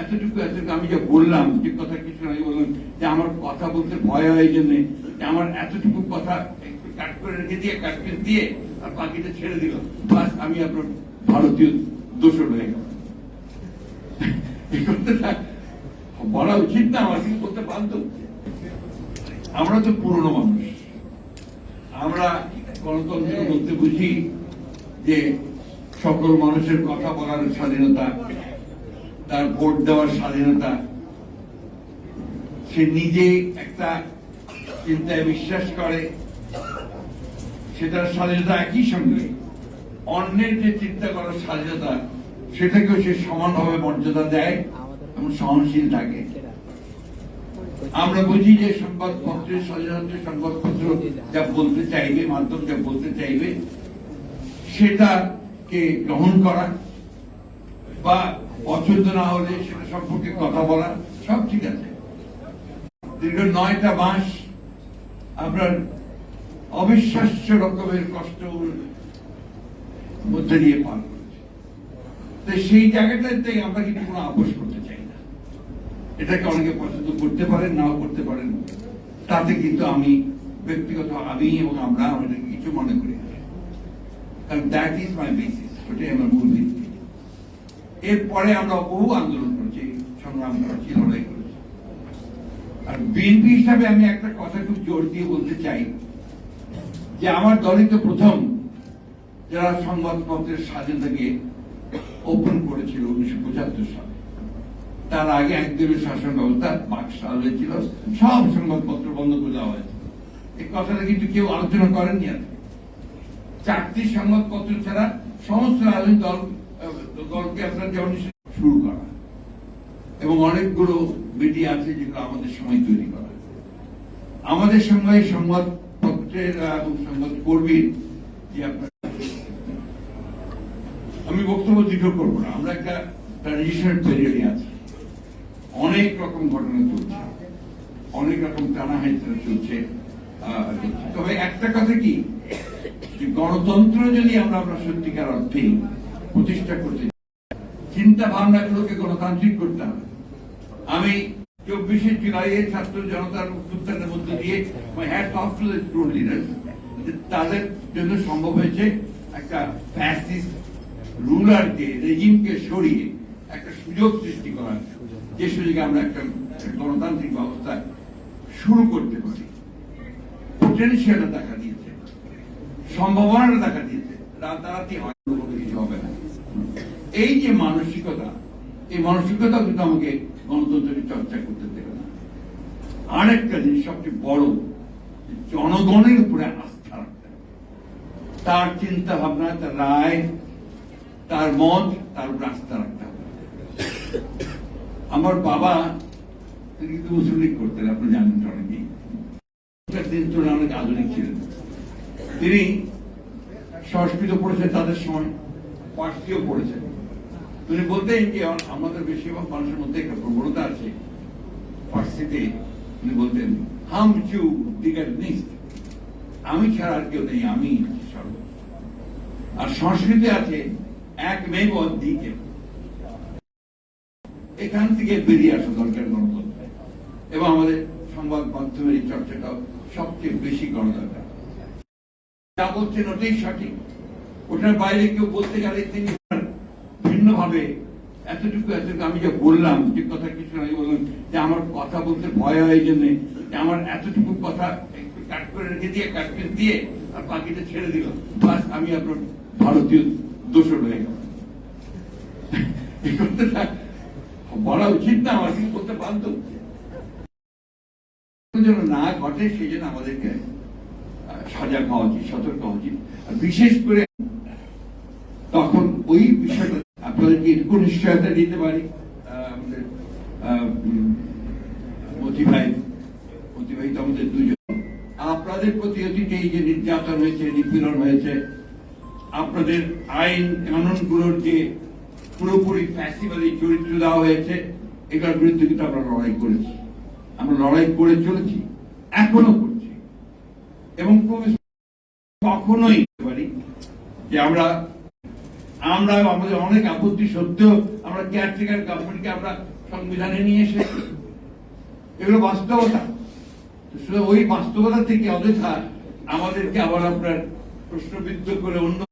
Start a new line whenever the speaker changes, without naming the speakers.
এতটুকু আমি যে বললাম, যে কথা কিছু আগে বললাম যে আমার কথা বলতে ভয় হয়, এই জন্য যে আমার এতটুকু কথা একটু কাট করে রেখে দিয়ে কাট করে দিয়ে আর বাকিটা ছেড়ে দিল, বাস আমি আপনার ভারতীয় দোষর হয়ে গেল। এই কথাটা বলা উচিত না, আমার কিন্তু বলতে বাধ্য। আমরা তো পুরনো মানুষ, আমরা গণতন্ত্র বলতে বুঝি যে সকল মানুষের কথা বলার স্বাধীনতা, তার ভোট দেওয়ার স্বাধীনতা, সে নিজে একটা চিন্তায় বিশ্বাস করে সেটার স্বাধীনতা, একই সঙ্গে অন্যের যে চিন্তা করার স্বাধীনতা সেটাকেও সে সমানভাবে মর্যাদা দেয় এবং সহনশীল থাকে। আমরা বুঝি যে সংবাদপত্রের স্বাধীনতা, সংবাদপত্র যা বলতে চাইবে, মাধ্যম যা বলতে চাইবে সেটাকে গ্রহণ করা বা পছন্দ না হলে সেটা সম্পর্কে কথা বলা, সব ঠিক আছে। দীর্ঘ 9টা মাস আপনার অবিশ্বাস্য রকমের কষ্ট মধ্যে দিয়ে পার করেছে। তো সেই জায়গাটাতে আমরা কিন্তু কোনো আপোষ করতে চাই না। এটাকে অনেকে পছন্দ করতে পারেন, নাও করতে পারেন, তাতে কিন্তু আমি ব্যক্তিগত আমি এবং আমরা আমাদের কিছু মনে করি না, কারণ দ্যাট ইজ মাই বেসিস, ওটাই আমার মূল ভিত্তি। এরপরে আমরা বহু আন্দোলন করেছি, সংগ্রাম করেছি, লড়াই করেছি। আর বিএনপি হিসাবে আমি একটা কথা খুব জোর দিয়ে বলতে চাই যে আমার দলই তো প্রথম যারা সংবাদপত্রের স্বাধীনতাকে ওপেন করেছিল 1975 সালে। তার আগে একদলীয় শাসন ব্যবস্থা বাকশাল হয়েছিল, সব সংবাদপত্র বন্ধ করে দেওয়া হয়েছে। এই কথাটা কিন্তু কেউ আলোচনা করেননি। আজকে 4টি সংবাদপত্র ছাড়া সমস্ত রাজনৈতিক দলকে আপনার যেমন শুরু করা, এবং অনেকগুলো মিডিয়া আছে যেগুলো আমাদের সময় তৈরি করা। আমাদের সময় সংবাদপত্রের এবং সংবাদ কর্মীর যে আপনার, আমি বক্তব্য দীর্ঘ করবো না, আমরা একটা ট্রানজিশনাল পিরিয়ডে আছি। অনেক রকম ঘটনা চলছে, অনেক রকম টানাহেঁচড়া চলছে। তবে একটা কথা কি, যে গণতন্ত্র যদি আমরা সত্যিকার অর্থে প্রতিষ্ঠা করতে, চিন্তা ভাবনাগুলোকে গণতান্ত্রিক করতে হবে। আমি 24শে জুলাইয়ের ছাত্র জনতার উত্থানের মধ্যে দিয়ে তাদের জন্য সম্ভব হয়েছে একটা ফ্যাসিস্ট রুলারকে, রেজিমকে সরিয়ে একটা সুযোগ সৃষ্টি করার, যে সুযোগে আমরা একটা গণতান্ত্রিক ব্যবস্থা শুরু করতে পারি। পোটেনশিয়ালটা দেখা দিয়েছে, সম্ভাবনাটা দেখা দিয়েছে, রাতারাতি হয়তো কিছু হবে না। এই যে মানসিকতা, এই মানসিকতা কিন্তু আমাকে গণতন্ত্রের চর্চা করতে দেবে না। আরেকটা জিনিস সবচেয়ে বড়, জনগণের উপরে আস্থা রাখতে হবে, তার চিন্তা ভাবনা, তার রায়, তার মত, তার উপর আস্থা রাখতে হবে। আমার বাবা তিনি কিন্তু মুসলিম লীগ করতেন, আপনি জানেন, অনেকেই দিন চলে অনেক আধুনিক ছিলেন। তিনি সংস্কৃত পড়েছেন, তাদের সময় পার্সিও পড়েছেন। তিনি বলতেন যে আমাদের বেশিরভাগ মানুষের মধ্যে একটা প্রবণতা আছে পার্সিতে, তিনি বলতেন হাম চু দিগার নিস্ট, আমি ছাড়া আর কেউ নেই, আমি সর্ব। আর সংস্কৃতে আছে এক মেয়ে দিকে। এখান থেকে বেরিয়ে আসা দরকার গণতন্ত্র, এবং আমাদের সংবাদ মাধ্যমের এই চর্চাটা সবচেয়ে বেশি করা দরকার। যা বলছেন ওটাই সঠিক, ওটার বাইরে কেউ বলতে গেলে তিনি ভিন্নভাবে এতটুকু আমি যে বললাম, যে কথা কিছু আগে বললাম যে আমার কথা বলতে ভয় হয়, এই জন্য যে আমার এতটুকু কথা একটু কাট করে রেখে দিয়ে কাট করে দিয়ে আর বাকিটা ছেড়ে দিল, বাস আমি আপনার ভারতীয় দোষর হয়ে গেল। এই কথাটা বলা উচিত না, আমার কিন্তু বলতে বাধ্য। যেন না ঘটে সেই জন্য আমাদেরকে সজাগ হওয়া উচিত, সতর্ক হওয়া উচিত। আর বিশেষ করে তখন ওই বিষয়টা আপনাদেরকে এটুকু নিশ্চয়তা দিতে পারি, আমাদের অতিবাহিত আমাদের দুজন, আপনাদের প্রতি অতীতে এই যে নির্যাতন হয়েছে, নিপীড়ন হয়েছে, আপনাদের আইন কানুনগুলোর যে পুরোপুরি ফ্যাসিবাদী চরিত্র দেওয়া হয়েছে, এটার বিরুদ্ধে কিন্তু আমরা লড়াই করেছি, আমরা লড়াই করে চলেছি, এখনো করছি। এবং কখনোই পারি যে আমরা আমাদের অনেক আপত্তি সত্ত্বেও আমরা কেয়ারটেকার গভর্নমেন্টকে আমরা সংবিধানে নিয়ে এসেছে। এগুলো বাস্তবতা। ওই বাস্তবতা থেকে অযথা আমাদেরকে আবার আপনার প্রশ্নবিদ্ধ করে অন্য